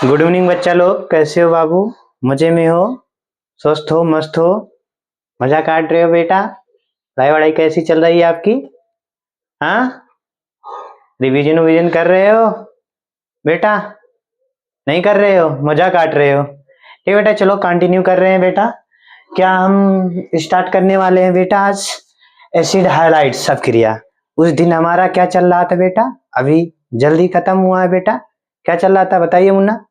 Good evening बच्चा लोग, कैसे हो बाबू? मजे में हो? स्वस्थ हो? मस्त हो? मजा काट रहे हो बेटा? पढ़ाई वढ़ाई कैसी चल रही है आपकी? हाँ, रिवीजन विवीजन कर रहे हो बेटा? नहीं कर रहे हो, मजा काट रहे हो? ठीक बेटा, चलो कंटिन्यू कर रहे हैं बेटा। क्या हम स्टार्ट करने वाले हैं बेटा आज एसिड हाइलाइट्स अभिक्रिया। उस दिन हमारा क्या चल रहा था बेटा? अभी जल्दी खत्म हुआ है बेटा। क्या चल रहा था बताइए मुन्ना।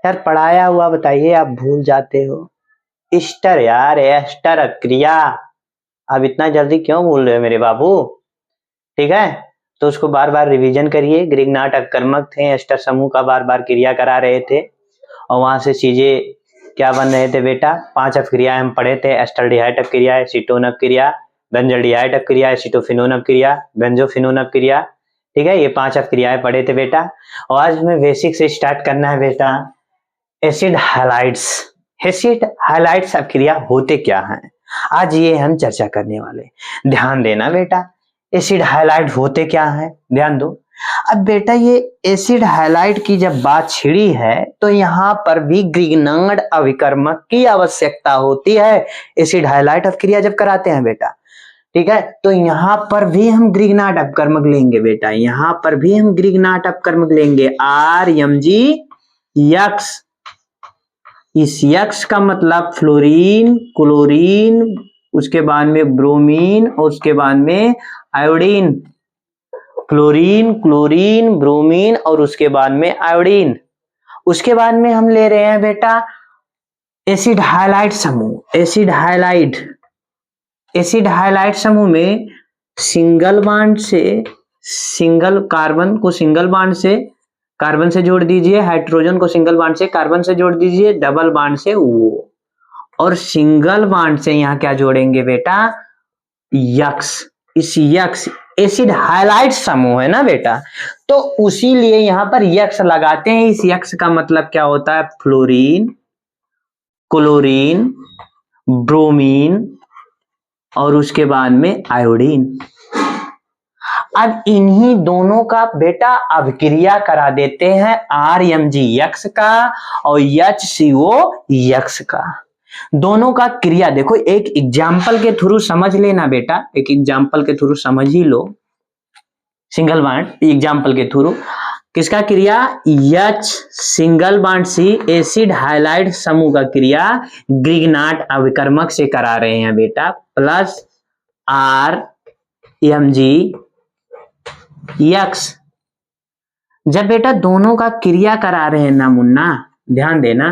यार पढ़ाया हुआ बताइए, आप भूल जाते हो। एस्टर यार, एस्टर अभिक्रिया। आप इतना जल्दी क्यों भूल रहे हो मेरे बाबू? ठीक है, तो उसको बार बार रिवीजन करिए। ग्रिग्नाट अपकर्मक थे, एस्टर समूह का बार बार क्रिया करा रहे थे और वहां से चीजें क्या बन रहे थे बेटा? 5 अपक्रियाएं हम पढ़े थे। एस्टल्डिहाइड अपक्रिया, एसीटोन अपक्रिया, बेंजल्डिहाइड अपक्रिया, एसीटोफिनोन अपक्रिया, बेंजोफिनोन अपक्रिया। ठीक है, ये 5 अपक्रियाएं पढ़े थे बेटा। और आज हमें बेसिक से स्टार्ट करना है बेटा एसिड हाइलाइट्स। एसिड हाइलाइट्स अभिक्रिया होते क्या हैं, आज ये हम चर्चा करने वाले। ध्यान देना बेटा, एसिड हाइलाइट होते क्या हैं, ध्यान दो। अब बेटा ये एसिड हाइलाइट की जब बात छिड़ी है तो यहाँ पर भी ग्रिग्नार्ड अभिकर्मक की आवश्यकता होती है एसिड हाइलाइट अभिक्रिया जब कराते हैं बेटा। ठीक है, तो यहाँ पर भी हम ग्रिग्नार्ड अपकर्मक लेंगे बेटा। यहाँ पर भी हम ग्रिग्नार्ड अपकर्मक लेंगे RMG यक्स। इस यक्स का मतलब फ्लोरीन, क्लोरीन, उसके बाद में ब्रोमीन और उसके बाद में आयोडीन। फ्लोरीन, क्लोरीन, ब्रोमीन और उसके बाद में आयोडीन। उसके बाद में हम ले रहे हैं बेटा एसिड हाइलाइट समूह। एसिड हाइलाइट समूह में सिंगल बांड से सिंगल कार्बन को सिंगल बांड से कार्बन से जोड़ दीजिए, हाइड्रोजन को सिंगल बांड से कार्बन से जोड़ दीजिए, डबल बांड से वो, और सिंगल बांड से यहाँ क्या जोड़ेंगे बेटा? यक्स। इस यक्स एसिड हाइलाइट समूह है ना बेटा, तो उसी लिए यहाँ पर यक्स लगाते हैं। इस यक्स का मतलब क्या होता है? फ्लोरीन, क्लोरीन, ब्रोमीन और उसके बाद में आयोडीन। अब इन्हीं दोनों का बेटा अभिक्रिया करा देते हैं RMG यक्स का और HCO यक्स का। दोनों का क्रिया देखो, एक एग्जाम्पल के थ्रू समझ लेना बेटा, एक एग्जाम्पल के थ्रू समझ ही लो। सिंगल बांड एग्जाम्पल के थ्रू किसका क्रिया? H single bond C acid highlight समूह का क्रिया ग्रिग्नार्ड अभिकर्मक से करा रहे हैं बेटा, प्लस RMG यक्स। जब बेटा दोनों का क्रिया करा रहे हैं ना मुन्ना, ध्यान देना,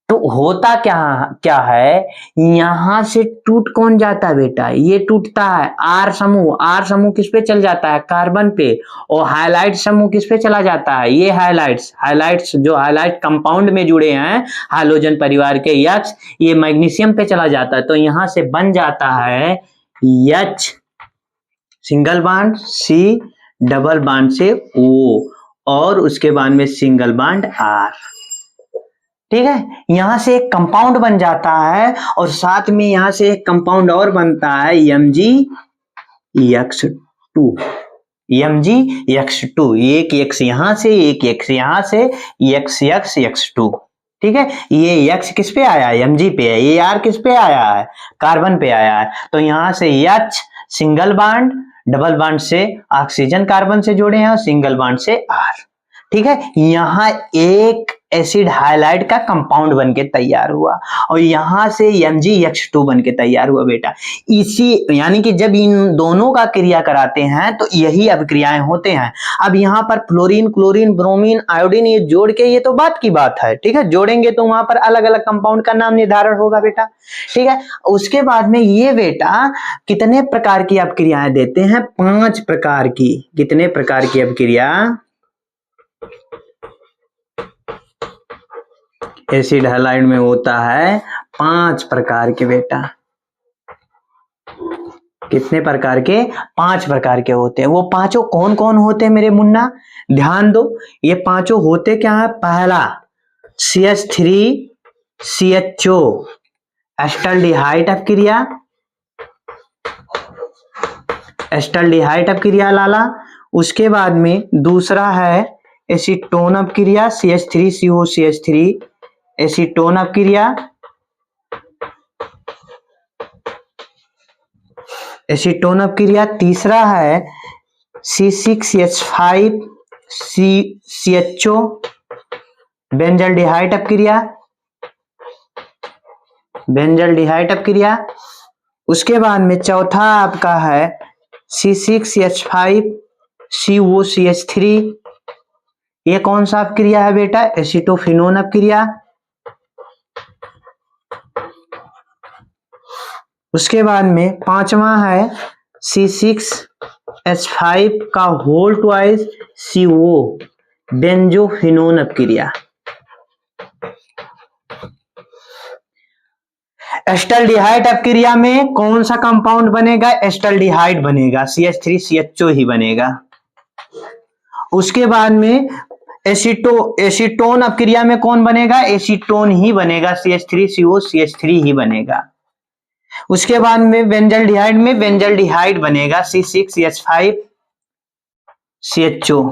तो होता क्या है, यहां से टूट कौन जाता है बेटा? ये टूटता है R समूह किस पे चल जाता है? कार्बन पे। और हाइलाइट समूह किस पे चला जाता है? ये हाइलाइट्स जो हाइलाइट कंपाउंड में जुड़े हैं हाइड्रोजन परिवार के यक्स, ये मैग्नीशियम पे चला जाता है। तो यहां से बन जाता है H single bond C double bond से O और उसके बाद में सिंगल बांड R। ठीक है, यहां से एक कंपाउंड बन जाता है और साथ में यहां से एक कंपाउंड और बनता है MgX2। MgX2, एक X यहां से एक X यहां से, XX2। ठीक है, ये X किस पे आया है? Mg पे है। ये R किस पे आया है? कार्बन पे आया है। तो यहां से H single bond, double bond से ऑक्सीजन कार्बन से जोड़े हैं और सिंगल बांड से R। ठीक है, यहां एक एसिड हाइलाइट का कंपाउंड बनके तैयार हुआ और यहां से MgX2 बनके तैयार हुआ बेटा। इसी यानी कि जब इन दोनों का क्रिया कराते हैं तो यही अभिक्रियाएं होते हैं। अब यहाँ पर फ्लोरीन, क्लोरीन, ब्रोमीन, आयोडीन ये जोड़ के, ये तो बात की बात है। ठीक है, जोड़ेंगे तो वहां पर अलग अलग कंपाउंड का नाम निर्धारण होगा बेटा। ठीक है, उसके बाद में ये बेटा कितने प्रकार की अभिक्रियाएं देते हैं? 5 प्रकार की। कितने प्रकार की अभिक्रिया एसिड हाइलाइट में होता है? 5 प्रकार के बेटा। कितने प्रकार के? 5 प्रकार के होते हैं। वो पांचों कौन कौन होते हैं मेरे मुन्ना? ध्यान दो, ये पांचों होते क्या है? पहला CH3CHO एस्टल्डिहाइड अपक्रिया लाला। उसके बाद में दूसरा है एसीटोन अपक्रिया CH3COCH3 एसीटोन अपक्रिया, एसीटोन अपक्रिया। तीसरा है C6H5CHO बेंजल्डिहाइड अपक्रिया, बेंजल्डिहाइड अपक्रिया। उसके बाद में चौथा आपका है C6H5COCH3, ये कौन सा अपक्रिया है बेटा? एसीटोफिनोन अपक्रिया। उसके बाद में पांचवा है C6H5 का होल ट्वाइस CO बेंजोफिनोन अपक्रिया। एस्टल्डिहाइड अपक्रिया में कौन सा कंपाउंड बनेगा? एस्टल्डिहाइड बनेगा, CH3CHO ही बनेगा। उसके बाद में एसीटोन अपक्रिया में कौन बनेगा? एसीटोन ही बनेगा, CH3COCH3 ही बनेगा। उसके बाद में बेंजल्डिहाइड में बेंजल्डिहाइड बनेगा, C6H5CHO।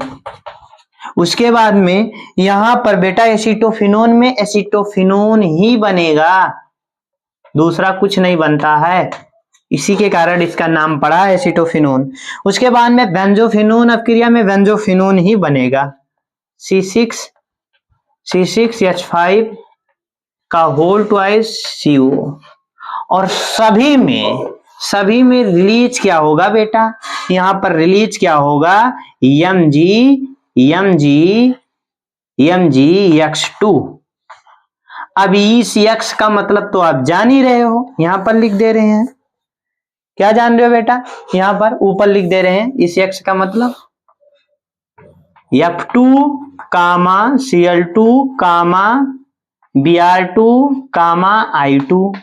उसके बाद में यहां पर बेटा एसीटोफिनोन में एसीटोफिनोन ही बनेगा, दूसरा कुछ नहीं बनता है, इसी के कारण इसका नाम पड़ा एसीटोफिनोन। उसके बाद में बेंजोफिनोन अपक्रिया में बेंजोफिनोन ही बनेगा, C6H5 का होल ट्वाइस CO। और सभी में रिलीज क्या होगा बेटा? यहां पर रिलीज क्या होगा? MgX2। अब इस X का मतलब तो आप जान ही रहे हो, यहां पर लिख दे रहे हैं। क्या जान रहे हो बेटा? यहां पर ऊपर लिख दे रहे हैं इस X का मतलब F2, Cl2, Br2, I2।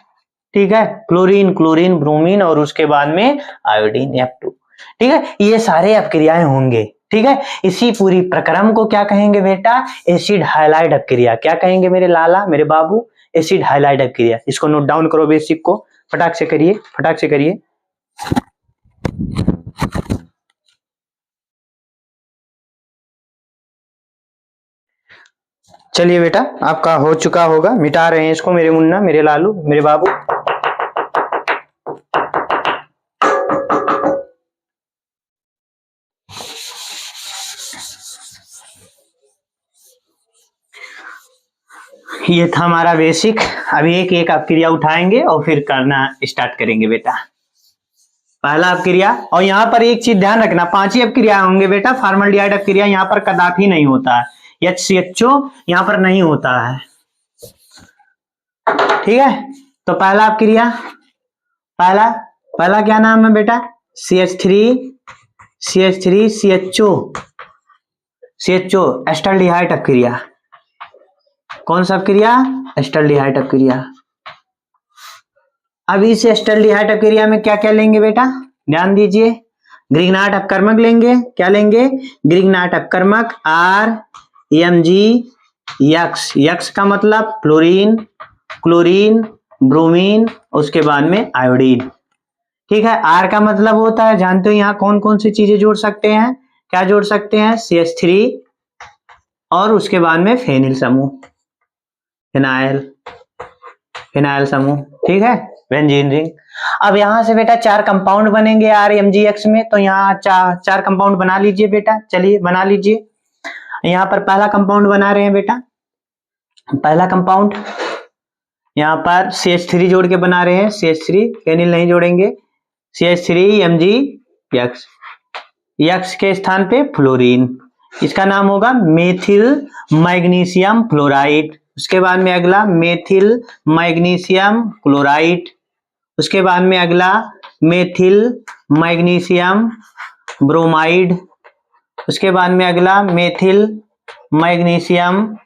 ठीक है, क्लोरीन, क्लोरीन, ब्रोमीन और उसके बाद में आयोडीन F2। ठीक है, ये सारे अपक्रियाएं होंगे। ठीक है, इसी पूरी प्रक्रम को क्या कहेंगे बेटा? एसिड हाइलाइड अपक्रिया। क्या कहेंगे मेरे लाला, मेरे बाबू? Acid halide अपक्रिया। इसको नोट डाउन करो, बेसिक को फटाक से करिए, फटाक से करिए। चलिए बेटा, आपका हो चुका होगा, मिटा रहे हैं इसको मेरे मुन्ना, मेरे लालू, मेरे बाबू। ये था हमारा बेसिक। अभी एक एक अपक्रिया उठाएंगे और फिर करना स्टार्ट करेंगे बेटा। पहला अपक्रिया, और यहाँ पर एक चीज ध्यान रखना, 5 ही अपक्रिया होंगे बेटा। फॉर्मल्डिहाइड अपक्रिया यहाँ पर कदापि नहीं होता है, HCHO यहाँ पर नहीं होता है। ठीक है, तो पहला अपक्रिया, पहला क्या नाम है बेटा? CH3CHO acetaldehyde अपक्रिया। कौन सा अपक्रिया? एस्टल्डिहाइड अपक्रिया। अब इस एस्टल्डिहाइड अपक्रिया में क्या क्या लेंगे बेटा? ध्यान दीजिए, ग्रिग्नाट अपकर्मक लेंगे। क्या लेंगे? ग्रिग्नाट अपकर्मक RMgX। यक्स का मतलब फ्लोरीन, क्लोरीन, ब्रोमीन, उसके बाद में आयोडीन। ठीक है, R का मतलब होता है, जानते हो यहाँ कौन कौन सी चीजें जोड़ सकते हैं? क्या जोड़ सकते हैं? CH3 और उसके बाद में फेनिल समूह, फिनाइल समूह। ठीक है, बेंजीन रिंग। अब यहां से बेटा 4 कंपाउंड बनेंगे RMgX में, तो यहाँ 4 कंपाउंड बना लीजिए बेटा। चलिए बना लीजिए। यहाँ पर पहला कंपाउंड बना रहे हैं बेटा। पहला कंपाउंड यहाँ पर CH3 जोड़ के बना रहे हैं, CH3, फेनिल नहीं जोड़ेंगे। CH3MgX, यक्स के स्थान पे फ्लोरीन, इसका नाम होगा मेथिल मैग्नीशियम फ्लोराइड। उसके बाद में अगला मेथिल मैग्नीशियम क्लोराइड। उसके बाद में अगला मेथिल मैग्नीशियम ब्रोमाइड। उसके बाद में अगला मेथिल मैग्नीशियम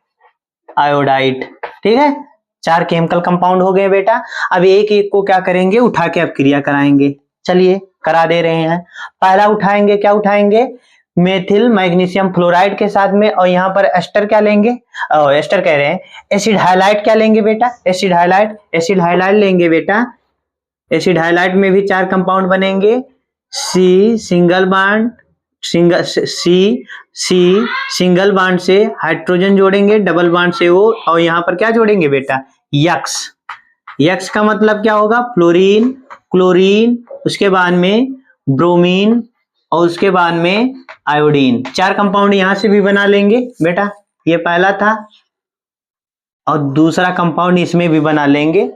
आयोडाइड। ठीक है, 4 केमिकल कंपाउंड हो गए बेटा। अब एक एक को क्या करेंगे? उठा के अपक्रिया कराएंगे। चलिए करा दे रहे हैं। पहला उठाएंगे, क्या उठाएंगे? मेथिल मैग्नीशियम फ्लोराइड के साथ में, और यहाँ पर एस्टर क्या लेंगे? एस्टर कह रहे हैं, एसिड हाइलाइट क्या लेंगे बेटा? एसिड हाइलाइट लेंगे बेटा। एसिड हाइलाइट में भी 4 कंपाउंड बनेंगे, C single bond, single bond से हाइड्रोजन जोड़ेंगे, डबल बॉन्ड से O, और यहाँ पर क्या जोड़ेंगे बेटा, यक्स। यक्स का मतलब क्या होगा, फ्लोरीन, क्लोरीन, उसके बाद में ब्रोमीन, और उसके बाद में आयोडीन। 4 कंपाउंड यहां से भी बना लेंगे बेटा, ये पहला था, और दूसरा कंपाउंड इसमें भी बना लेंगे,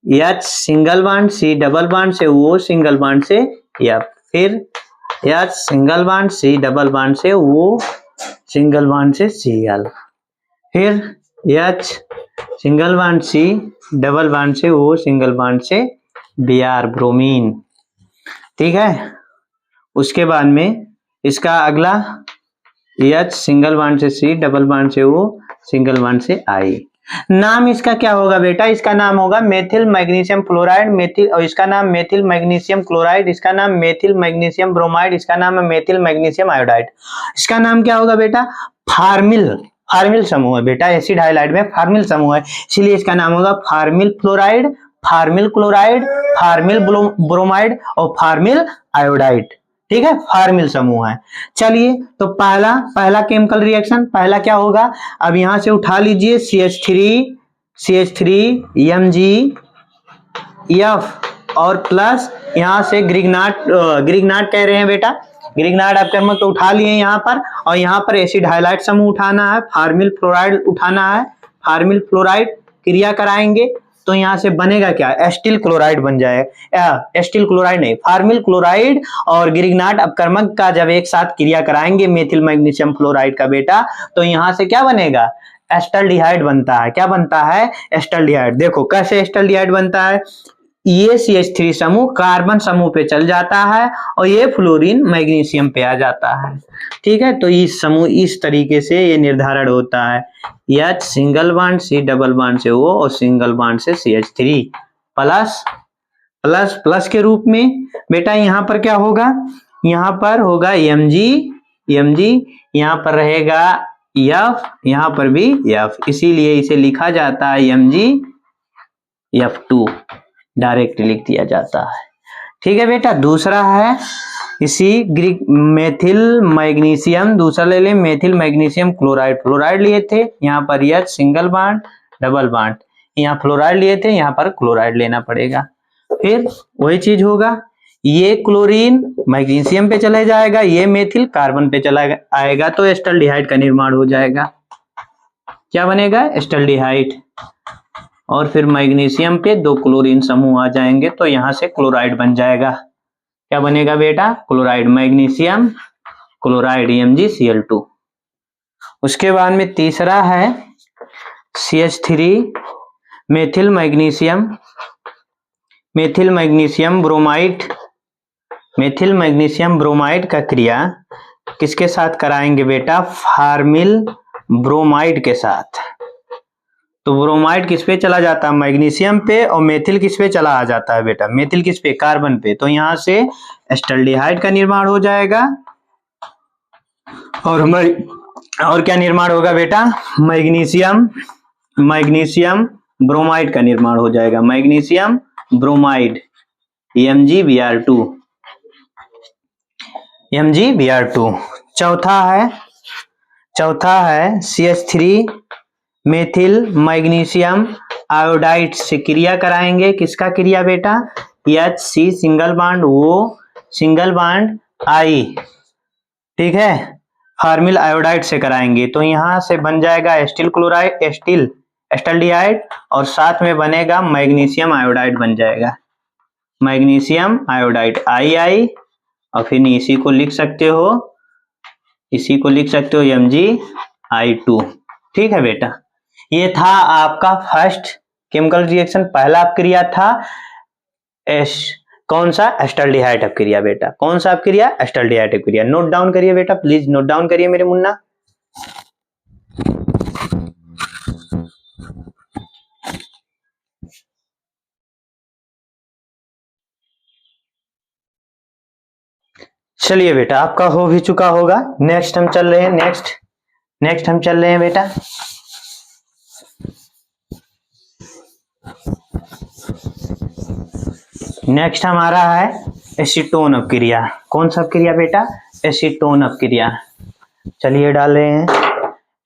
H single bond, C double bond से O सिंगल बॉन्ड से F, फिर H single bond, C double bond से O सिंगल बॉन्ड से Cl, फिर H single bond, C double bond से O सिंगल बॉन्ड से Br ब्रोमीन। ठीक है, उसके बाद में इसका अगला H सिंगल बॉन्ड से C डबल बॉन्ड से O सिंगल बॉन्ड से I। नाम इसका क्या होगा बेटा, इसका नाम होगा मेथिल मैग्नीशियम फ्लोराइड, मेथिल, और इसका नाम मेथिल मैग्नीशियम क्लोराइड, इसका नाम मेथिल मैग्नीशियम ब्रोमाइड, इसका नाम है मेथिल मैग्नीशियम आयोडाइड। इसका नाम क्या होगा बेटा, फार्मिल, फार्मिल समूह है बेटा, एसिड हाइलाइड में फार्मिल समूह है, इसलिए इसका नाम होगा formyl fluoride, formyl chloride, formyl bromide और फार्मिल आयोडाइड। ठीक है, फार्मिल समूह है। चलिए, तो पहला केमिकल रिएक्शन, पहला क्या होगा, अब यहां से उठा लीजिए CH3 MgF और प्लस यहां से ग्रिग्नाट कह रहे हैं बेटा, ग्रिग्नाट अपकर्मक तो उठा लिए यहाँ पर, और यहाँ पर एसिड हाइलाइड समूह उठाना है, फार्मिल फ्लोराइड उठाना है, फार्मिल फ्लोराइड क्रिया कराएंगे तो यहाँ से बनेगा क्या, एस्टिल क्लोराइड बन जाएगा, एस्टिल क्लोराइड नहीं, फार्मिल क्लोराइड और ग्रिग्नाट अपकर्मक का जब एक साथ क्रिया कराएंगे मेथिल मैग्नीशियम फ्लोराइड का बेटा, तो यहाँ से क्या बनेगा, एस्टल्डिहाइड बनता है। क्या बनता है, एस्टल्डिहाइड। देखो कैसे एस्टल्डिहाइड बनता है, ये CH3 समूह कार्बन समूह पे चल जाता है और ये फ्लोरीन मैग्नीशियम पे आ जाता है। ठीक है, तो इस समूह इस तरीके से ये निर्धारण होता है, H single bond, C double bond से O और सिंगल बॉन्ड से CH3 प्लस प्लस प्लस के रूप में बेटा यहाँ पर क्या होगा, यहाँ पर होगा Mg, यहाँ पर रहेगा F, यहाँ पर भी F, इसीलिए इसे लिखा जाता है MgF2, डायरेक्ट लिख दिया जाता है। ठीक है बेटा, दूसरा है इसी मेथिल मैग्नीशियम, दूसरा ले लें मेथिल मैग्नीशियम क्लोराइड, फ्लोराइड लिए थे, यहाँ पर H single bond double bond, यहाँ फ्लोराइड लिए थे, यहाँ पर क्लोराइड लेना पड़ेगा, फिर वही चीज होगा, ये क्लोरीन मैग्नीशियम पे चला जाएगा, ये मेथिल कार्बन पे चला आएगा, तो एस्टल्डिहाइड का निर्माण हो जाएगा। क्या बनेगा, एस्टल्डिहाइड, और फिर मैग्नीशियम पे 2 क्लोरीन समूह आ जाएंगे, तो यहां से क्लोराइड बन जाएगा। क्या बनेगा बेटा, क्लोराइड, मैग्नीशियम क्लोराइड MgCl2। उसके बाद में तीसरा है CH3 methyl magnesium bromide, methyl magnesium bromide का क्रिया किसके साथ कराएंगे बेटा, फार्मिल ब्रोमाइड के साथ। तो ब्रोमाइड किस पे चला जाता है, मैग्नीशियम पे, और मेथिल किस पे चला आ जाता है बेटा, मेथिल किस पे, कार्बन पे, तो यहां से एस्टल्डिहाइड का निर्माण हो जाएगा, और क्या निर्माण होगा बेटा, मैग्नीशियम ब्रोमाइड का निर्माण हो जाएगा, मैग्नीशियम ब्रोमाइड MgBr2। चौथा है CH3 मेथिल मैग्नीशियम आयोडाइड से क्रिया कराएंगे, किसका क्रिया बेटा, HC single bond O single bond I। ठीक है, फार्मिल आयोडाइड से कराएंगे, तो यहां से बन जाएगा एस्टिल क्लोराइड, एस्टल्डिहाइड, और साथ में बनेगा मैग्नीशियम आयोडाइड बन जाएगा, मैग्नीशियम आयोडाइड II, और फिर इसी को लिख सकते हो MgI2। ठीक है बेटा, ये था आपका फर्स्ट केमिकल रिएक्शन, पहला अपक्रिया था कौन सा, एस्टल्डिहाइड अपक्रिया बेटा, कौन सा अपक्रिया, एस्टल्डिहाइड अपक्रिया। नोट डाउन करिए बेटा, प्लीज नोट डाउन करिए मेरे मुन्ना। चलिए बेटा, आपका हो भी चुका होगा। नेक्स्ट हम चल रहे हैं, नेक्स्ट हम चल रहे हैं बेटा, नेक्स्ट हमारा है एसीटोन अपक्रिया। कौन सा अपक्रिया बेटा, एसीटोन अपक्रिया। चलिए डाल रहे हैं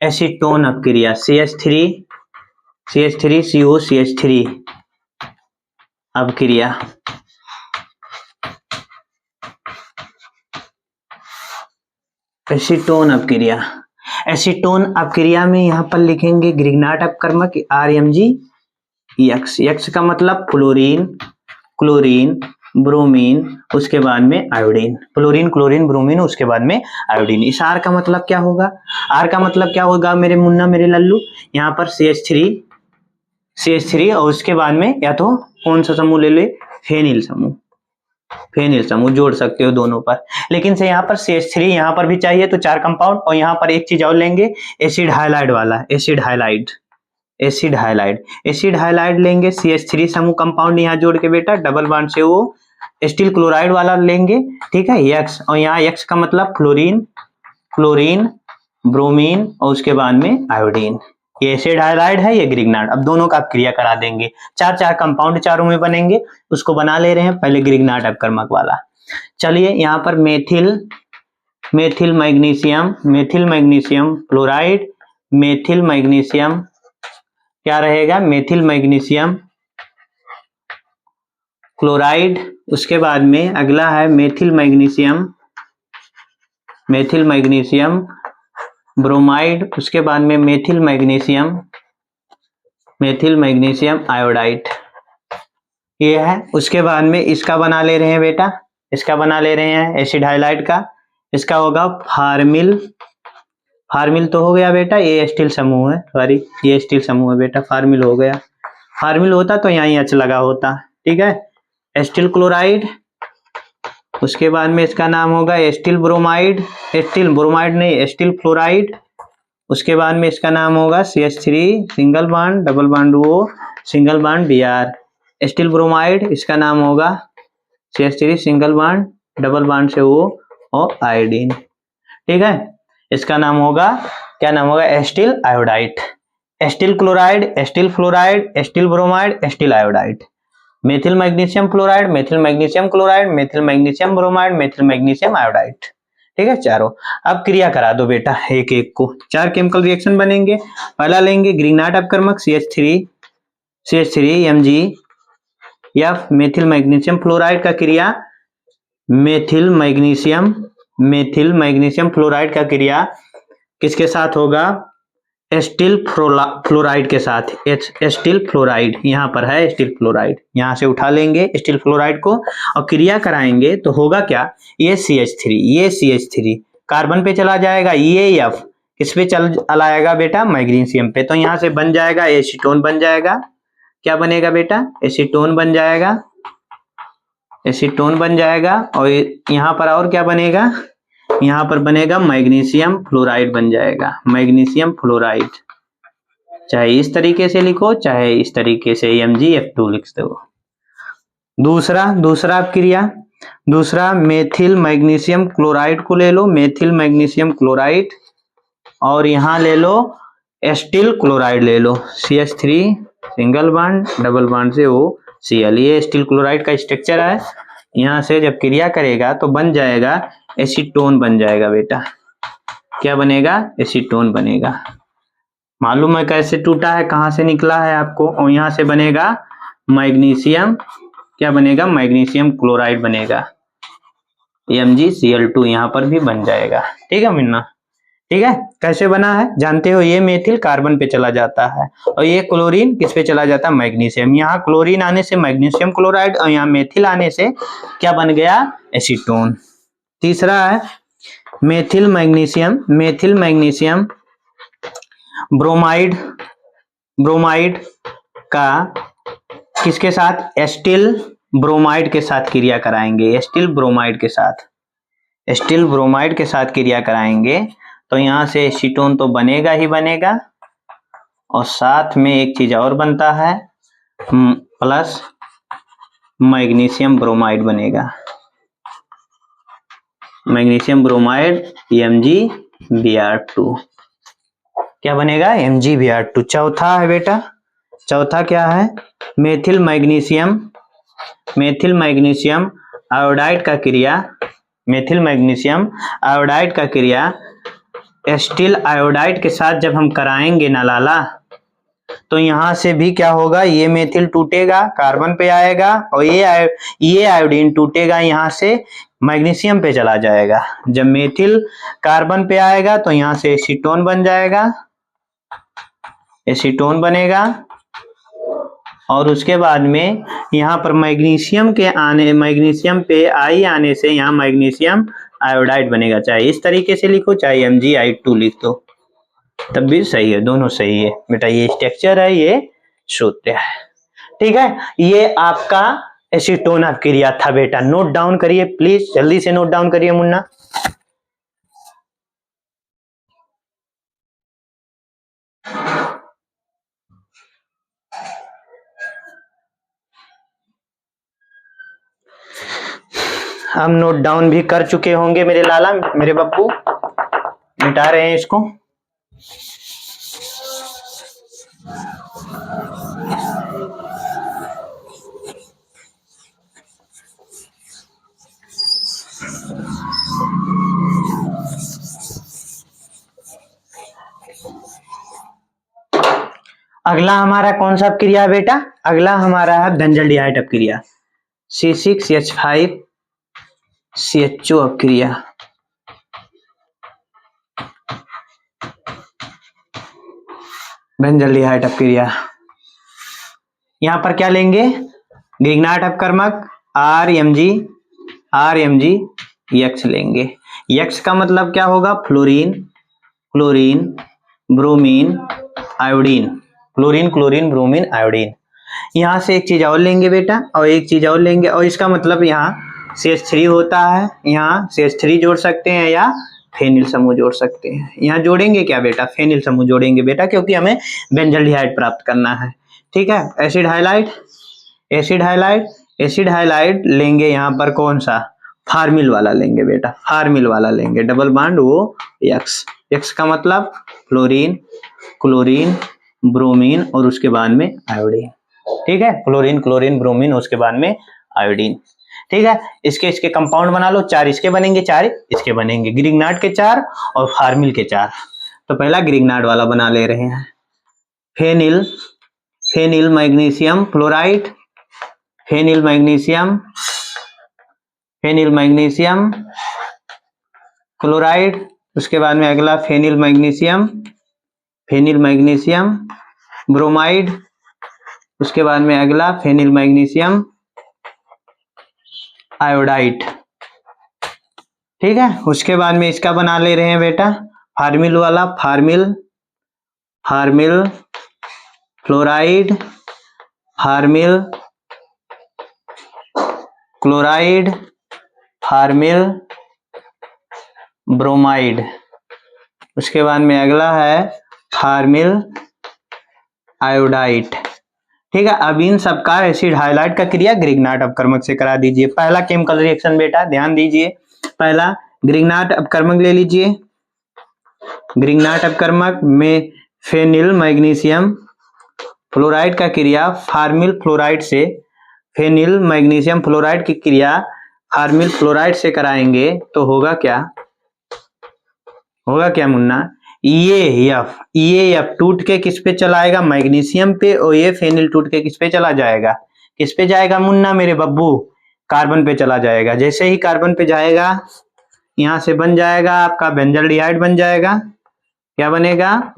एसीटोन अपक्रिया, CH3CO CH3 अपक्रिया। एसीटोन अपक्रिया, एसीटोन अपक्रिया में यहाँ पर लिखेंगे ग्रिग्नार्ड अपकर्मक RMG X। X का मतलब फ्लोरीन, क्लोरीन, ब्रोमीन, उसके बाद में आयोडीन। फ्लोरीन, क्लोरीन, ब्रोमीन, उसके बाद में आयोडीन। इस R का मतलब क्या होगा? R का मतलब क्या होगा मेरे मुन्ना मेरे लल्लू? यहाँ पर CH3 और उसके बाद में या तो कौन सा समूह ले ले? फेनिल समूह। फेनिल समूह जोड़ सकते हो दोनों पर, लेकिन से यहाँ पर CH3 यहाँ पर भी चाहिए तो 4 कंपाउंड, और यहाँ पर एक चीज और लेंगे एसिड हाइलाइड वाला, एसिड हाइलाइड लेंगे। CH3 समूह कंपाउंड यहाँ जोड़ के बेटा डबल बॉन्ड से वो स्टील क्लोराइड वाला लेंगे, ठीक है, X। और यहाँ X का मतलब फ्लोरीन, क्लोरीन, ब्रोमीन और उसके बाद में आयोडीन। ये एसिड हाइलाइड है, ये ग्रिग्नार्ड। अब दोनों का क्रिया करा देंगे, 4 कंपाउंड चारों में बनेंगे, उसको बना ले रहे हैं पहले ग्रिग्नार्ड अपकर्मक वाला। चलिए यहाँ पर methyl magnesium chloride, methyl magnesium क्या रहेगा? Methyl magnesium chloride. उसके बाद में अगला है मेथिल मैग्नीशियम ब्रोमाइड। उसके बाद में मेथिल मैग्नीशियम आयोडाइड, ये है। उसके बाद में इसका बना ले रहे हैं बेटा, इसका बना ले रहे हैं एसिड हाइलाइड का। इसका होगा फार्मिल तो हो गया बेटा, ये स्टील समूह है, सॉरी ये स्टील समूह है बेटा, फार्मिल हो गया। फार्मिल होता तो यहाँ H लगा होता, ठीक है। एस्टिल क्लोराइड, उसके बाद में इसका नाम होगा एस्टिल ब्रोमाइड नहीं, एस्टिल फ्लोराइड। उसके बाद में इसका नाम होगा CH3 single bond double bond O single bond Br। Acetyl bromide, इसका नाम होगा CH3 single bond double bond से O और आयोडीन, ठीक है। इसका नाम होगा, क्या नाम होगा? Acetyl iodide. Acetyl chloride, acetyl fluoride, acetyl bromide, acetyl iodide. Methyl magnesium chloride, methyl magnesium chloride, methyl magnesium bromide, methyl magnesium iodide, ठीक है, चारों। अब क्रिया करा दो बेटा एक एक को, 4 केमिकल रिएक्शन बनेंगे। पहला लेंगे ग्रिग्नार्ड अपकर्मक CH3 Mg या मेथिल मैग्नीशियम फ्लोराइड का क्रिया, मेथिल मैग्नीशियम फ्लोराइड का क्रिया किसके साथ होगा? एस्टिल फ्लोराइड के साथ। एस्टिल फ्लोराइड यहाँ पर है, एस्टिल फ्लोराइड यहाँ से उठा लेंगे एस्टिल फ्लोराइड को और क्रिया कराएंगे तो होगा क्या? ये CH3 कार्बन पे चला जाएगा, ये F किस पे चला आएगा बेटा? मैग्नीशियम पे। तो यहाँ से बन जाएगा एसीटोन बन जाएगा। क्या बनेगा बेटा? एसीटोन बन जाएगा। और यहाँ पर और क्या बनेगा? यहाँ पर बनेगा मैग्नीशियम फ्लोराइड बन जाएगा, मैग्नीशियम फ्लोराइड। चाहे इस तरीके से लिखो चाहे इस तरीके से MgF2 लिख दो। दूसरा क्रिया, दूसरा मेथिल मैग्नीशियम क्लोराइड को ले लो, मेथिल मैग्नीशियम क्लोराइड, और यहाँ ले लो एस्टिल क्लोराइड ले लो, CH3 single bond double bond से OCl। ये एस्टिल क्लोराइड का स्ट्रक्चर है। यहाँ से जब क्रिया करेगा तो बन जाएगा एसीटोन बन जाएगा बेटा। क्या बनेगा? एसीटोन बनेगा। मालूम है कैसे टूटा है, कहाँ से निकला है आपको? और यहाँ से बनेगा मैग्नीशियम, क्या बनेगा? मैग्नीशियम क्लोराइड बनेगा, MgCl2 यहाँ पर भी बन जाएगा, ठीक है मिन्ना, ठीक है। कैसे बना है जानते हो? ये मेथिल कार्बन पे चला जाता है और ये क्लोरीन किस पे चला जाता है? मैग्नीशियम। यहाँ क्लोरीन आने से मैग्नीशियम क्लोराइड और यहाँ मेथिल आने से क्या बन गया? एसीटोन। तीसरा है मेथिल मैग्नीशियम ब्रोमाइड का किसके साथ? एस्टिल ब्रोमाइड के साथ क्रिया कराएंगे, एस्टिल ब्रोमाइड के साथ क्रिया कराएंगे तो यहाँ से एसीटोन तो बनेगा ही बनेगा, और साथ में एक चीज और बनता है प्लस मैग्नीशियम ब्रोमाइड बनेगा, मैग्नीशियम ब्रोमाइड MgBr2। क्या बनेगा? MgBr2। चौथा है बेटा, चौथा क्या है? मेथिल मैग्नीशियम आयोडाइड का क्रिया, मेथिल मैग्नीशियम आयोडाइड का क्रिया एस्टिल आयोडाइड के साथ जब हम कराएंगे ना लाला, तो यहाँ से भी क्या होगा, ये मेथिल टूटेगा, कार्बन पे आएगा, और ये आयोडीन टूटेगा, यहाँ से मैग्नीशियम पे चला जाएगा। जब मेथिल कार्बन पे आएगा तो यहाँ से एसीटोन बन जाएगा, एसीटोन बनेगा, और उसके बाद में यहाँ पर मैग्नीशियम पे आई आने से यहाँ मैग्नीशियम आयोडाइड बनेगा। चाहे इस तरीके से लिखो, चाहे MgI2 लिख दो, तब भी सही है, दोनों सही है बेटा। ये स्ट्रक्चर है, ये सूत्र है, ठीक है। ये आपका एसीटोन क्रिया था बेटा, नोट डाउन करिए प्लीज, जल्दी से नोट डाउन करिए मुन्ना। हम नोट डाउन भी कर चुके होंगे मेरे लाला, मेरे बब्बू। मिटा रहे हैं इसको। अगला हमारा कौन सा क्रिया है बेटा? अगला हमारा है बेंजल्डिहाइड अपक्रिया, C6H5CHO अपक्रिया। बेंजल्डिहाइड अपक्रिया, यहाँ पर क्या लेंगे? ग्रिग्नार्ड अपकर्मक RMgX लेंगे। X का मतलब क्या होगा? Fluorine, chlorine, bromine, iodine, chlorine, chlorine, bromine, iodine. यहाँ से एक चीज और लेंगे बेटा, और एक चीज और लेंगे, और इसका मतलब यहाँ CH3 होता है, यहाँ CH3 जोड़ सकते हैं या फेनिल समूह जोड़ सकते हैं। यहाँ जोड़ेंगे क्या बेटा? फेनिल समूह जोड़ेंगे बेटा, क्योंकि हमें बेंजल्डिहाइड प्राप्त करना है, ठीक है। Acid highlight, acid highlight, acid highlight लेंगे यहाँ पर कौन सा? फार्मिल वाला लेंगे बेटा, फार्मिल वाला लेंगे, डबल बॉन्ड OX। X का मतलब फ्लोरीन, क्लोरीन, ब्रोमीन, और उसके बाद में आयोडीन, ठीक है। फ्लोरीन, क्लोरीन, ब्रोमीन, उसके बाद में आयोडीन, ठीक है। इसके कंपाउंड बना लो, 4 इसके बनेंगे, 4 इसके बनेंगे, ग्रिग्नार्ड के 4 और फार्मिल के 4। तो पहला ग्रिग्नार्ड वाला बना ले रहे हैं। Phenyl magnesium fluoride, phenyl magnesium chloride, उसके बाद में अगला फेनिल मैग्नीशियम ब्रोमाइड, उसके बाद में अगला फेनिल मैग्नीशियम आयोडाइड, ठीक है। उसके बाद में इसका बना ले रहे हैं बेटा फार्मिल वाला, formyl fluoride, formyl chloride, formyl bromide, उसके बाद में अगला है फार्मिल आयोडाइड, ठीक है। अब इन सबका एसिड हाइलाइट का क्रिया ग्रिग्नार्ड अपकर्मक से करा दीजिए। पहला केमिकल रिएक्शन बेटा ध्यान दीजिए, पहला ग्रिग्नार्ड अपकर्मक ले लीजिए। ग्रिग्नार्ड अपकर्मक में फेनिल मैग्नीशियम फ्लोराइड का क्रिया फार्मिल फ्लोराइड से, फेनिल मैग्नीशियम फ्लोराइड की क्रिया फार्मिल फ्लोराइड से कराएंगे तो होगा क्या मुन्ना? ये एफ टूट के किस पे चला आएगा? मैग्नीशियम पे, और ये फेनिल टूट के किस पे चला जाएगा? किस पे जाएगा मुन्ना मेरे बब्बू? कार्बन पे चला जाएगा। जैसे ही कार्बन पे जाएगा यहाँ से बन जाएगा आपका बेंजल्डिहाइड बन जाएगा। क्या बनेगा?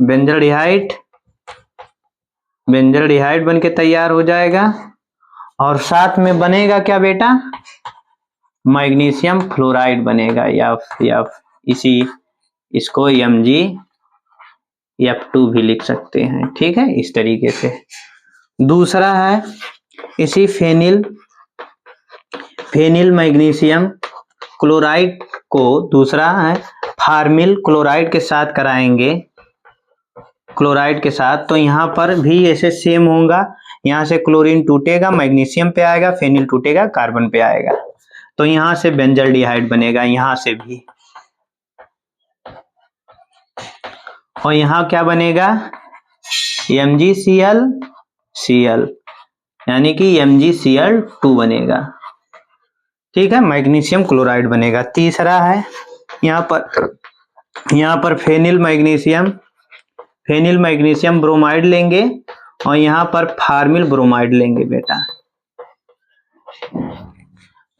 बेंजल्डिहाइड बन के तैयार हो जाएगा, और साथ में बनेगा क्या बेटा? मैग्नीशियम फ्लोराइड बनेगा, इसको MgF2 भी लिख सकते हैं, ठीक है, इस तरीके से। दूसरा है इसी फेनिल मैग्नीशियम क्लोराइड को, दूसरा है फार्मिल क्लोराइड के साथ कराएंगे, क्लोराइड के साथ। तो यहाँ पर भी ऐसे सेम होगा, यहाँ से क्लोरीन टूटेगा, मैग्नीशियम पे आएगा, फेनिल टूटेगा, कार्बन पे आएगा, तो यहाँ से बेंजल्डिहाइड बनेगा, यहाँ से भी। और यहाँ क्या बनेगा? MgCl, यानी कि MgCl2 बनेगा, ठीक है, मैग्नीशियम क्लोराइड बनेगा। तीसरा है यहाँ पर फेनिल मैग्नीशियम ब्रोमाइड लेंगे और यहाँ पर फार्मिल ब्रोमाइड लेंगे बेटा।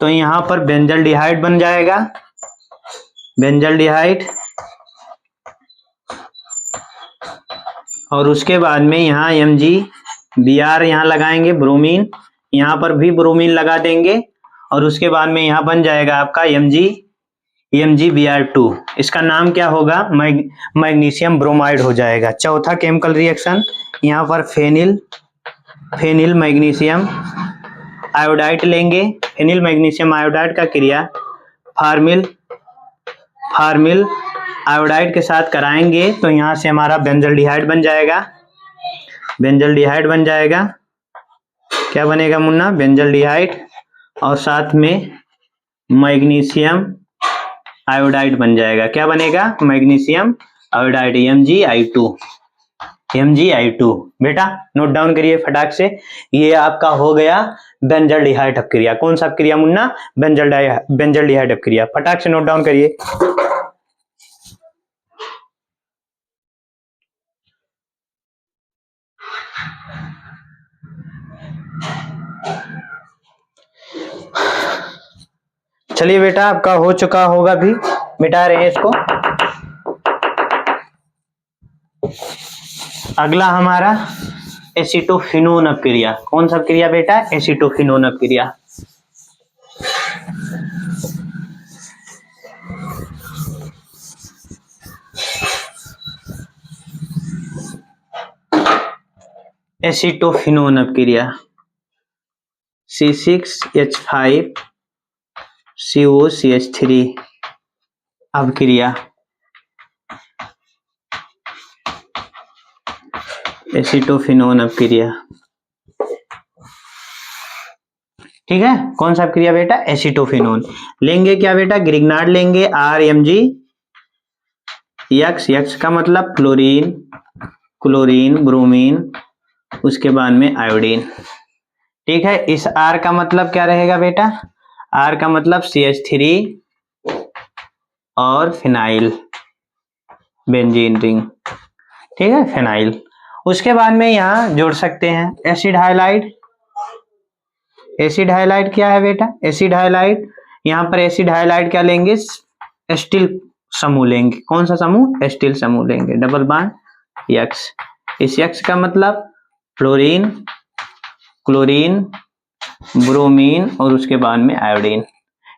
तो यहाँ पर बेंजल डिहाइड बन जाएगा, बेंजल डिहाइड। और उसके बाद में यहाँ MgBr यहाँ लगाएंगे, ब्रोमीन, यहाँ पर भी ब्रोमीन लगा देंगे और उसके बाद में यहाँ बन जाएगा आपका MgBr2। इसका नाम क्या होगा? मैग्नीशियम ब्रोमाइड हो जाएगा। चौथा केमिकल रिएक्शन यहाँ पर फेनिल मैग्नीशियम आयोडाइड लेंगे। फेनिल मैग्नीशियम आयोडाइड का क्रिया फार्मिल आयोडाइड के साथ कराएंगे तो यहाँ से हमारा बेंजल डिहाइड बन जाएगा, बेंजल डिहाइड बन जाएगा। क्या बनेगा मुन्ना? बेंजल डिहाइड। और साथ में मैग्नीशियम आयोडाइड बन जाएगा। क्या बनेगा? मैग्नीशियम आयोडाइड, MgI2 बेटा नोट डाउन करिए फटाक से। ये आपका हो गया बेंजल डिहाइड अपक्रिया। कौन सा अपक्रिया मुन्ना? बेंजल डिहाइड अपक्रिया। फटाक से नोट डाउन करिए। चलिए बेटा आपका हो चुका होगा, भी मिटा रहे हैं इसको। अगला हमारा एसीटोफिनोन अपक्रिया। कौन सा अपक्रिया बेटा? एसीटोफिनोन अपक्रिया। Acetophenone अपक्रिया C6H5COCH3 अपक्रिया, acetophenone अपक्रिया। ठीक है, कौन सा अपक्रिया बेटा? एसीटोफिनोन। लेंगे क्या बेटा? ग्रिग्नार्ड लेंगे, RMg, यक्स का मतलब क्लोरीन ब्रोमीन, उसके बाद में आयोडीन। ठीक है, इस R का मतलब क्या रहेगा बेटा? R का मतलब CH3 और फिनाइल बेंजीन रिंग। ठीक है, फिनाइल। उसके बाद में यहाँ जोड़ सकते हैं एसिड हाइलाइड। एसिड हाइलाइड क्या है बेटा? एसिड हाइलाइड, यहाँ पर एसिड हाइलाइड क्या लेंगे? एस्टिल समूह लेंगे। कौन सा समूह? एस्टिल समूह लेंगे, डबल बॉन्ड यक्स। इस यक्स का मतलब क्लोरीन ब्रोमीन और उसके बाद में आयोडीन।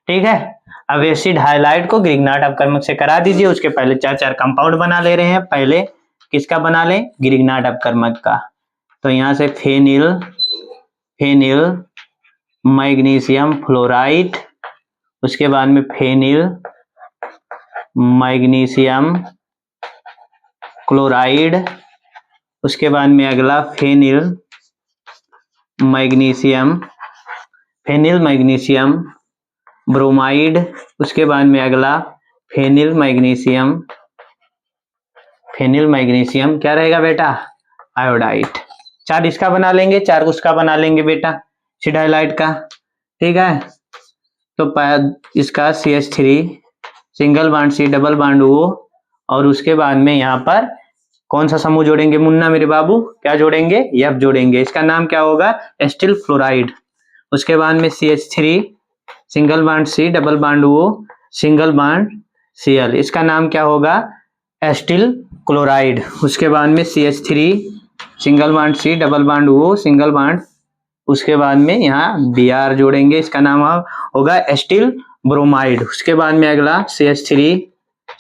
ठीक है, अब एसिड हाइलाइड को ग्रिग्नार्ड अपकर्मक से करा दीजिए। उसके पहले चार कंपाउंड बना ले रहे हैं। पहले किसका बना लें? ग्रिग्नार्ड अपकर्मक का। तो यहाँ से फेनिल मैग्नीशियम फ्लोराइड, उसके बाद में फेनिल मैग्नीशियम क्लोराइड, उसके बाद में अगला फेनिल मैग्नीशियम ब्रोमाइड, उसके बाद में अगला फेनिल मैग्नीशियम क्या रहेगा बेटा? आयोडाइड। 4 इसका बना लेंगे, 4 उसका बना लेंगे बेटा एसिड हाइलाइड का। ठीक है, तो इसका CH3 single bond C double bond O, और उसके बाद में यहाँ पर कौन सा समूह जोड़ेंगे मुन्ना मेरे बाबू? क्या जोड़ेंगे? F जोड़ेंगे। इसका नाम क्या होगा? Acetyl fluoride. उसके बाद में CH3 single bond C double bond O single bond Cl, इसका नाम क्या होगा? Acetyl chloride. उसके बाद में CH3 single bond C double bond O single bond, उसके बाद में यहाँ Br जोड़ेंगे, इसका नाम होगा एस्टिल ब्रोमाइड। उसके बाद में अगला CH3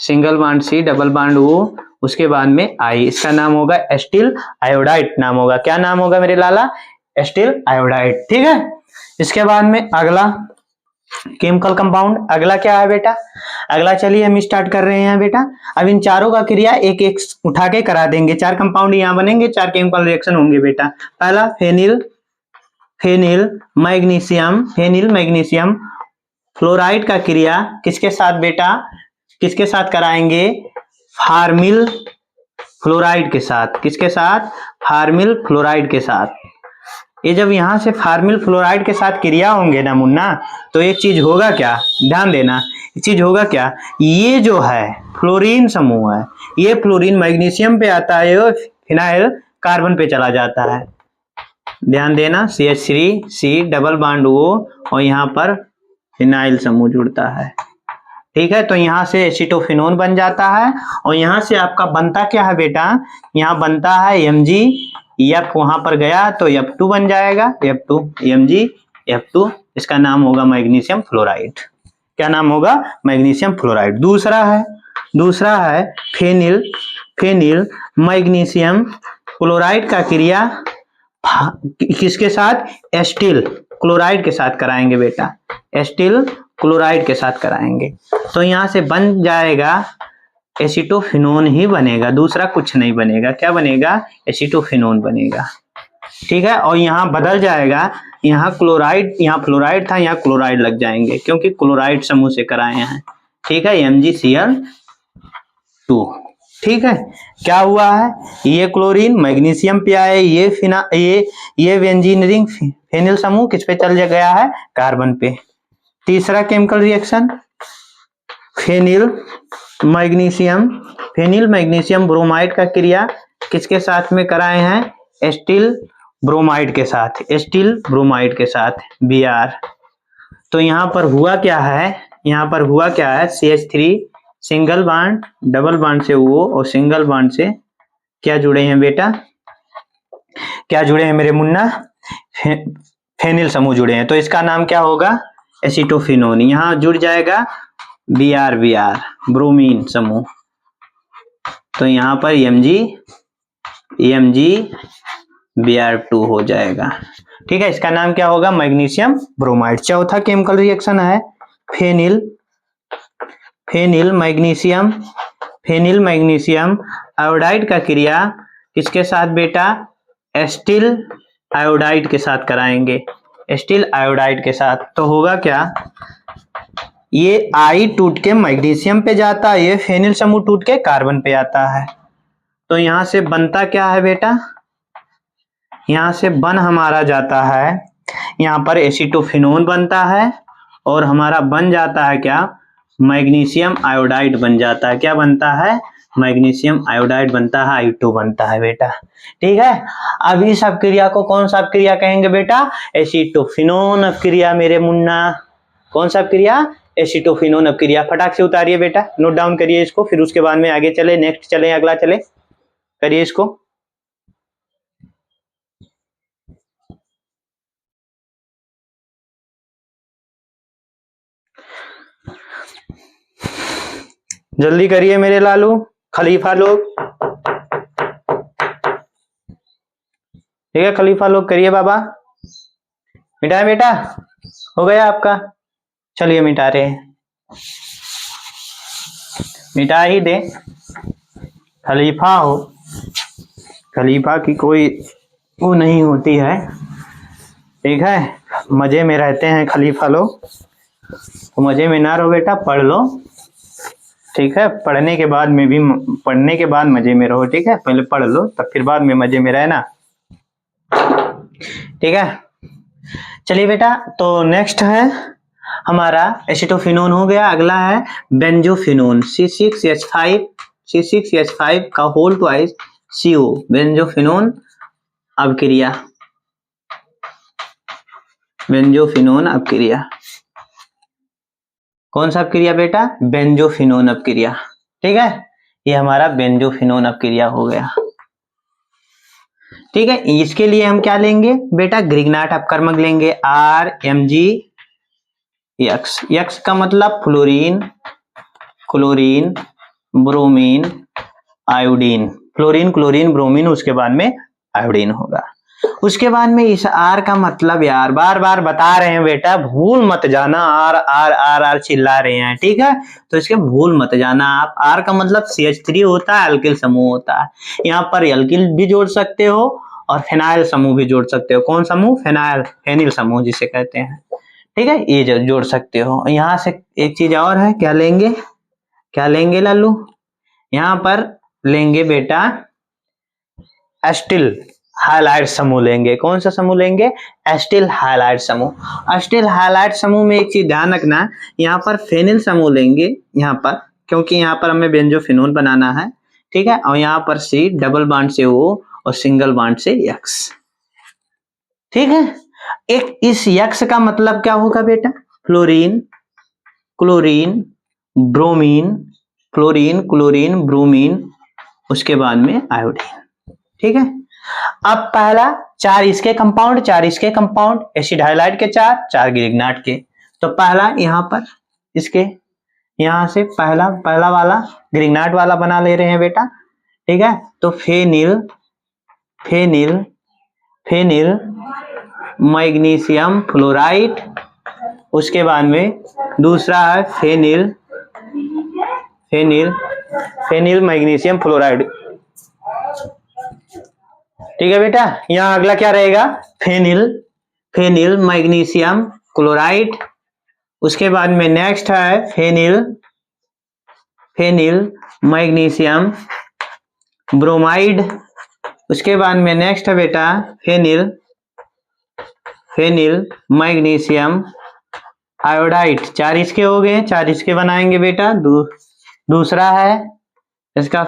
single bond C double bond O, उसके बाद में I, इसका नाम होगा एस्टिल आयोडाइड नाम होगा। क्या नाम होगा मेरे लाला? Acetyl iodide. ठीक है, इसके बाद में अगला केमिकल कंपाउंड अगला क्या है बेटा? अगला चलिए हम स्टार्ट कर रहे हैं बेटा। अब इन चारों का क्रिया एक एक उठा के करा देंगे। 4 कंपाउंड यहाँ बनेंगे, 4 केमिकल रिएक्शन होंगे बेटा। पहला फेनिल मैग्नीशियम फ्लोराइड का क्रिया किसके साथ बेटा? किसके साथ कराएंगे? फार्मिल फ्लोराइड के साथ। किसके साथ? फार्मिल फ्लोराइड के साथ। ये जब यहाँ से फार्मिल फ्लोराइड के साथ क्रिया होंगे ना मुन्ना, तो एक चीज होगा क्या, ध्यान देना, एक चीज होगा क्या, ये जो है फ्लोरीन समूह है, ये फ्लोरीन मैग्नीशियम पे आता है, ये फिनाइल कार्बन पे चला जाता है। ध्यान देना, CH3C डबल बॉन्ड O और यहाँ पर फिनाइल समूह जुड़ता है। ठीक है, तो यहाँ से एसिटोफिनोन बन जाता है और यहाँ से आपका बनता क्या है बेटा, यहाँ बनता है Mg, F वहां पर गया तो F2 बन जाएगा, F2 Mg F2, इसका नाम होगा मैग्नीशियम फ्लोराइड। क्या नाम होगा, मैग्नीशियम फ्लोराइड। दूसरा है फेनिल मैग्नीशियम क्लोराइड का क्रिया किसके साथ, एस्टिल क्लोराइड के साथ कराएंगे बेटा, एस्टिल क्लोराइड के साथ कराएंगे। तो यहाँ से बन जाएगा एसिटोफिनोन ही बनेगा, दूसरा कुछ नहीं बनेगा। क्या बनेगा, एसिटोफिनोन बनेगा। ठीक है, और यहाँ बदल जाएगा, यहाँ क्लोराइड, यहाँ फ्लोराइड था, यहाँ क्लोराइड लग जाएंगे क्योंकि क्लोराइड समूह से कराए हैं। ठीक है, MgCl2। ठीक है, क्या हुआ है, ये क्लोरीन मैग्नीशियम पे आए, ये बेंजीनियरिंग फेनिल समूह किस पे चल गया है, कार्बन पे। तीसरा chemical reaction phenyl magnesium bromide का क्रिया किसके साथ में कराए हैं, एस्टिल ब्रोमाइड के साथ, Br। तो यहाँ पर हुआ क्या है, CH3 single bond double bond से O और सिंगल बॉन्ड से क्या जुड़े हैं बेटा, क्या जुड़े हैं मेरे मुन्ना, फेनिल समूह जुड़े हैं। तो इसका नाम क्या होगा, एसिटोफिनोन। यहाँ जुड़ जाएगा Br ब्रोमीन समूह, तो यहाँ पर Mg Br2 हो जाएगा। ठीक है, इसका नाम क्या होगा, मैग्नीशियम ब्रोमाइड। चौथा केमिकल रिएक्शन है फेनिल मैग्नीशियम आयोडाइड का क्रिया किसके साथ बेटा, एस्टिल आयोडाइड के साथ कराएंगे, एस्टिल आयोडाइड के साथ। तो होगा क्या, ये आई टूट के मैग्नीशियम पे जाता है, ये फेनिल समूह टूट के कार्बन पे आता है। तो यहाँ से बनता क्या है बेटा, यहाँ से बन हमारा जाता है, यहाँ पर एसिटोफिनोन बनता है और हमारा बन जाता है क्या, मैग्नीशियम आयोडाइड बन जाता है। क्या बनता है, मैग्नीशियम आयोडाइड बनता है, I2 बनता है बेटा। ठीक है, अब इस अपक्रिया को कौन सा अपक्रिया कहेंगे बेटा, एसिटोफिनोन अपक्रिया मेरे मुन्ना। कौन सा अपक्रिया, एसिटोफिनोन अपक्रिया। फटाक से उतारिए बेटा, नोट डाउन करिए इसको, फिर उसके बाद में आगे चले, नेक्स्ट चले, अगला चले, करिए इसको। जल्दी करिए मेरे लालू खलीफा लोग। ठीक है, खलीफा लोग करिए बाबा। मिटाए बेटा, हो गया आपका, चलिए मिटा रहे हैं, मिटा ही दे। खलीफा हो, खलीफा की कोई वो नहीं होती है। ठीक है, मजे में रहते हैं खलीफा लोग, तो मजे में ना रहो बेटा, पढ़ लो। ठीक है, पढ़ने के बाद मजे में रहो। ठीक है, पहले पढ़ लो तब फिर बाद में मजे में रहना। ठीक है, चलिए बेटा, तो नेक्स्ट है हमारा एसिटोफिनोन हो गया, अगला है बेंजोफिनोन, C6H5 का होल ट्वाइस CO, बेंजोफिनोन अपक्रिया। कौन सा अपक्रिया बेटा, बेंजोफिनोन अपक्रिया। ठीक है, ये हमारा बेंजोफिनोन अपक्रिया हो गया। ठीक है, इसके लिए हम क्या लेंगे बेटा, ग्रिग्नाट अपकर्मक लेंगे, RMgX। X का मतलब fluorine, chlorine, bromine, iodine, fluorine bromine, उसके बाद में आयोडीन होगा। उसके बाद में इस R का मतलब, यार बार बार बता रहे हैं बेटा, भूल मत जाना, R चिल्ला रहे हैं। ठीक है, तो इसके भूल मत जाना आप। R का मतलब CH3 होता है, अल्किल समूह होता है। यहाँ पर एल्किल भी जोड़ सकते हो और फिनाइल समूह भी जोड़ सकते हो। कौन समूह, फेनिल समूह जिसे कहते हैं। ठीक है, ये जोड़ सकते हो। यहाँ से एक चीज और है, क्या लेंगे लालू, यहाँ पर लेंगे बेटा एस्टिल हाइलाइट समूह लेंगे। कौन सा समूह लेंगे? एस्टिल हाइलाइट समूह। एस्टिल हाइलाइट समूह में एक चीज ध्यान रखना, यहाँ पर फेनिल समूह लेंगे यहाँ पर, क्योंकि यहाँ पर हमें बेंजोफिनोन बनाना है, ठीक है। और यहाँ पर सी डबल बॉन्ड से O और सिंगल बॉन्ड से X, ठीक है। एक इस X का मतलब क्या होगा बेटा? Fluorine, chlorine, bromine, fluorine, chlorine, bromine, उसके बाद में आयोडीन, ठीक है। अब पहला 4 इसके कंपाउंड, 4 इसके कंपाउंड, एसिड हाइलाइट के 4 ग्रिग्नाट के। तो पहला यहाँ पर इसके यहाँ से पहला वाला ग्रिग्नाट वाला बना ले रहे हैं बेटा, ठीक है। तो फेनिल मैग्नीशियम फ्लोराइड, उसके बाद में दूसरा है फेनिल मैग्नीशियम फ्लोराइड, ठीक है बेटा। यहाँ अगला क्या रहेगा? फेनिल मैग्नीशियम क्लोराइड, उसके बाद में नेक्स्ट है फेनिल मैग्नीशियम ब्रोमाइड, उसके बाद में नेक्स्ट है बेटा फेनिल मैग्नीशियम आयोडाइड। 4 इसके हो गए, 4 इसके बनाएंगे बेटा। दूसरा है इसका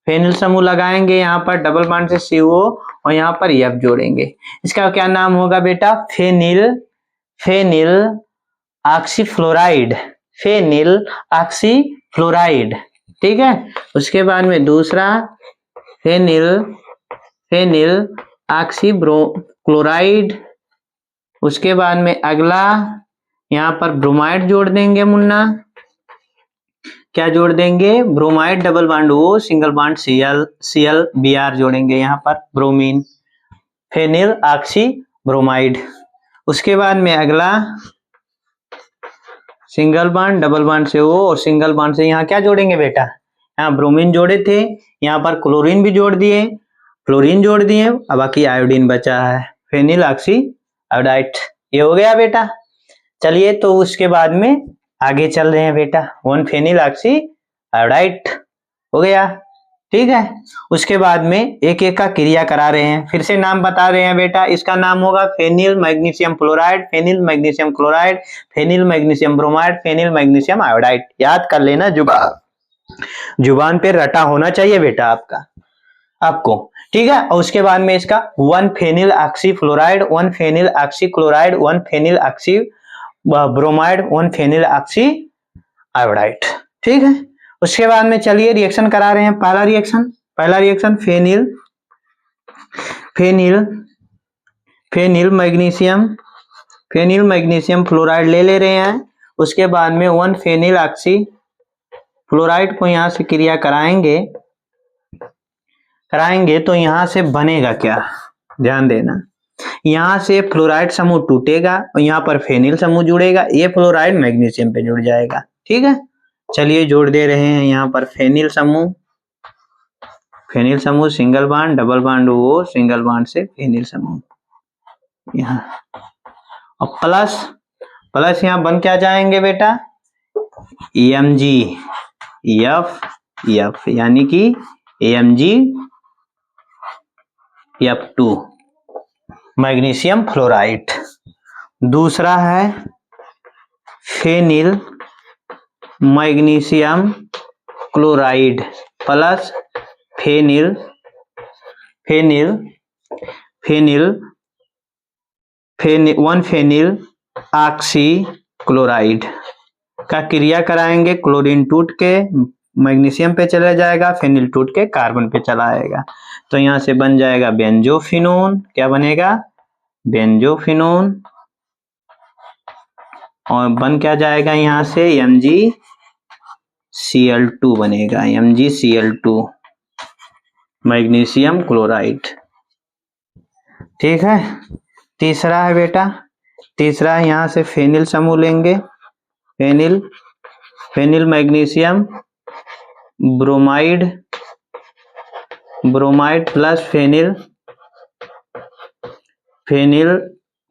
फेनिल समूह लगाएंगे, यहाँ पर डबल बॉन्ड से CO और यहाँ पर F जोड़ेंगे। इसका क्या नाम होगा बेटा? फेनिल ऑक्सीफ्लोराइड, ठीक है। उसके बाद में दूसरा फेनिल ऑक्सीक्लोराइड, उसके बाद में अगला यहाँ पर ब्रोमाइड जोड़ देंगे मुन्ना। क्या जोड़ देंगे? Bromide double bond O single bond Cl Br जोड़ेंगे यहाँ पर, ब्रोमीन, फेनिल ऑक्सी ब्रोमाइड। उसके बाद में अगला सिंगल बॉन्ड डबल बॉन्ड से O और सिंगल बॉन्ड से यहाँ क्या जोड़ेंगे बेटा? यहाँ ब्रोमीन जोड़े थे, यहाँ पर क्लोरीन भी जोड़ दिए, फ्लोरीन जोड़ दिए, अब बाकी आयोडीन बचा है, फेनिल ऑक्सी आयोडाइड। ये हो गया बेटा। चलिए तो उसके बाद में आगे चल रहे हैं बेटा। 1 फेनिल ऑक्सी आयोडाइड हो गया, ठीक है। उसके बाद में एक एक का क्रिया करा रहे हैं, फिर से नाम बता रहे हैं बेटा। इसका नाम होगा phenyl magnesium fluoride, phenyl magnesium chloride, phenyl magnesium bromide, phenyl magnesium iodide. याद कर लेना, जुबान पे रटा होना चाहिए बेटा आपको, ठीक है। और उसके बाद में इसका 1 phenyl oxy fluoride, 1 phenyl oxy chloride, 1 phenyl oxy bromide, 1 phenyl oxy iodide, ठीक है। उसके बाद में चलिए रिएक्शन करा रहे हैं। पहला रिएक्शन फेनिल मैग्नीशियम फ्लोराइड ले रहे हैं। उसके बाद में 1 फेनिल ऑक्सी फ्लोराइड को यहां से क्रिया कराएंगे तो यहां से बनेगा क्या? ध्यान देना, यहां से फ्लोराइड समूह टूटेगा और यहाँ पर फेनिल समूह जुड़ेगा, ये फ्लोराइड मैग्नीशियम पे जुड़ जाएगा, ठीक है। चलिए जोड़ दे रहे हैं यहाँ पर फेनिल समूह single bond double bond O single bond से फेनिल समूह यहाँ, और प्लस यहाँ बन क्या जाएंगे बेटा? MgF यानी कि MgF2 मैग्नीशियम फ्लोराइड। दूसरा है phenyl magnesium chloride plus phenyl 1 phenyl oxy chloride का क्रिया कराएंगे। क्लोरीन टूट के मैग्नीशियम पे चला जाएगा, फेनिल टूट के कार्बन पे चला आएगा, तो यहाँ से बन जाएगा बेंजोफिनोन। क्या बनेगा? बेंजोफिनोन। और बन क्या जाएगा यहाँ से? MgCl2 बनेगा, MgCl2 मैग्नीशियम क्लोराइड, ठीक है। तीसरा है बेटा, यहाँ से फेनिल समूह लेंगे, phenyl magnesium bromide plus phenyl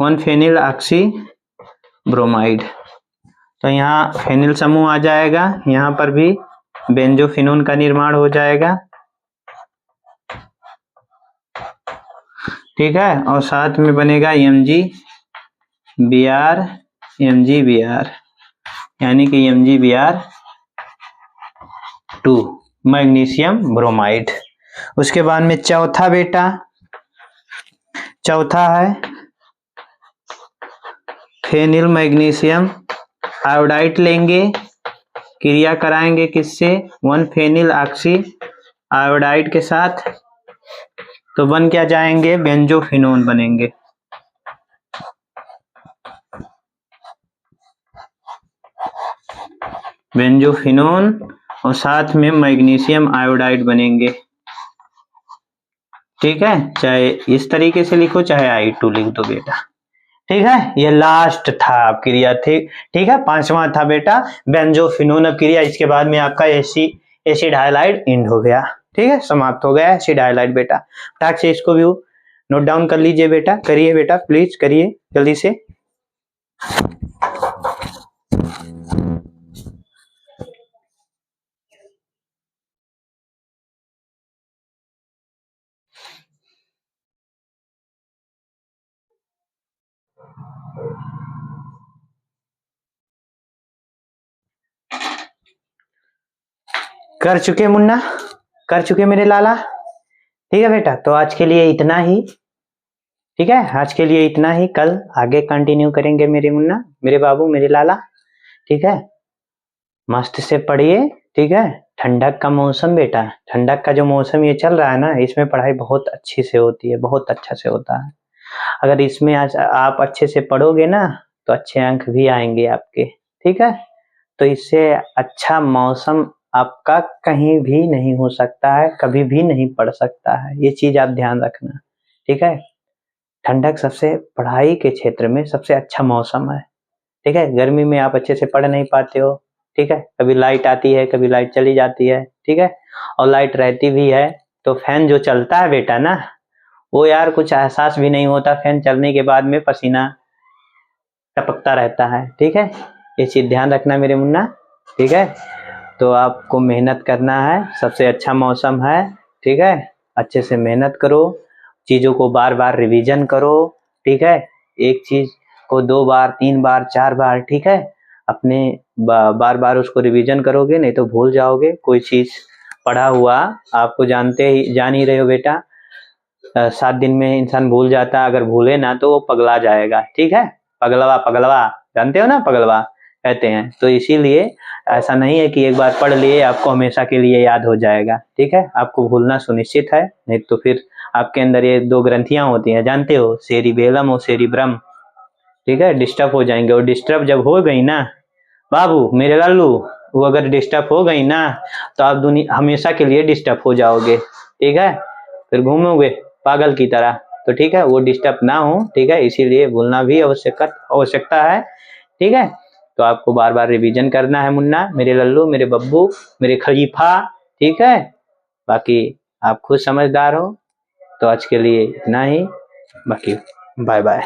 1 phenyl oxy bromide. तो यहाँ फेनिल समूह आ जाएगा, यहाँ पर भी बेंजोफिनोन का निर्माण हो जाएगा, ठीक है, और साथ में बनेगा MgBr, MgBr यानी कि MgBr2 मैग्नीशियम ब्रोमाइड। उसके बाद में चौथा बेटा, चौथा है फेनिल मैग्नीशियम आयोडाइड लेंगे, क्रिया कराएंगे किससे, 1 फेनिल ऑक्सी आयोडाइड के साथ, तो बन क्या जाएंगे, बेंजोफिनोन बनेंगे। बेंजोफिनोन और साथ में मैग्नीशियम आयोडाइड बनेंगे। ठीक है, चाहे इस तरीके से लिखो चाहे I2 लिख दो बेटा। ठीक है, ये लास्ट था क्रिया थी। ठीक है, पांचवा था बेटा बेंजोफिनोन अब क्रिया। इसके बाद में आपका एसिड हाइलाइड इंड हो गया। ठीक है, समाप्त हो गया एसिड हाइलाइड बेटा। टाक से इसको भी नोट डाउन कर लीजिए बेटा, करिए बेटा, प्लीज करिए जल्दी से। कर चुके मुन्ना, कर चुके मेरे लाला। ठीक है बेटा, तो आज के लिए इतना ही। ठीक है, आज के लिए इतना ही, कल आगे कंटिन्यू करेंगे मेरे मुन्ना, मेरे बाबू, मेरे लाला। ठीक है, मस्त से पढ़िए। ठीक है, ठंडक का मौसम बेटा, ठंडक का जो मौसम ये चल रहा है ना, इसमें पढ़ाई बहुत अच्छी से होती है, बहुत अच्छा से होता है। अगर इसमें आज आप अच्छे से पढ़ोगे ना तो अच्छे अंक भी आएंगे आपके। ठीक है, तो इससे अच्छा मौसम आपका कहीं भी नहीं हो सकता है, कभी भी नहीं पढ़ सकता है, ये चीज आप ध्यान रखना। ठीक है, ठंडक सबसे पढ़ाई के क्षेत्र में सबसे अच्छा मौसम है। ठीक है, गर्मी में आप अच्छे से पढ़ नहीं पाते हो। ठीक है, कभी लाइट आती है, कभी लाइट चली जाती है। ठीक है, और लाइट रहती भी है तो फैन जो चलता है बेटा ना, वो यार कुछ एहसास भी नहीं होता, फैन चलने के बाद में पसीना टपकता रहता है। ठीक है, ये चीज ध्यान रखना मेरे मुन्ना। ठीक है, तो आपको मेहनत करना है, सबसे अच्छा मौसम है। ठीक है, अच्छे से मेहनत करो, चीजों को बार बार रिवीजन करो। ठीक है, एक चीज को 2 बार 3 बार 4 बार, ठीक है, अपने बार बार उसको रिवीजन करोगे, नहीं तो भूल जाओगे कोई चीज पढ़ा हुआ। आपको जान ही रहे हो बेटा, 7 दिन में इंसान भूल जाता, अगर भूले ना तो वो पगला जाएगा। ठीक है, पगलवा पगलवा, जानते हो ना, पगलवा कहते हैं। तो इसीलिए ऐसा नहीं है कि एक बार पढ़ लिए आपको हमेशा के लिए याद हो जाएगा। ठीक है, आपको भूलना सुनिश्चित है, नहीं तो फिर आपके अंदर ये 2 ग्रंथियां होती हैं, जानते हो, सेरिबेलम और सेरिब्रम। ठीक है, डिस्टर्ब हो जाएंगे, और डिस्टर्ब जब हो गई ना बाबू मेरे लालू, वो अगर डिस्टर्ब हो गई ना तो आप दुनिया हमेशा के लिए डिस्टर्ब हो जाओगे। ठीक है, फिर घूमोगे पागल की तरह। तो ठीक है, वो डिस्टर्ब ना हो। ठीक है, इसीलिए भूलना भी आवश्यकता है। ठीक है, तो आपको बार बार रिवीजन करना है मुन्ना, मेरे लल्लू, मेरे बब्बू, मेरे खलीफा। ठीक है, बाकी आप खुद समझदार हो। तो आज के लिए इतना ही, बाकी बाय बाय।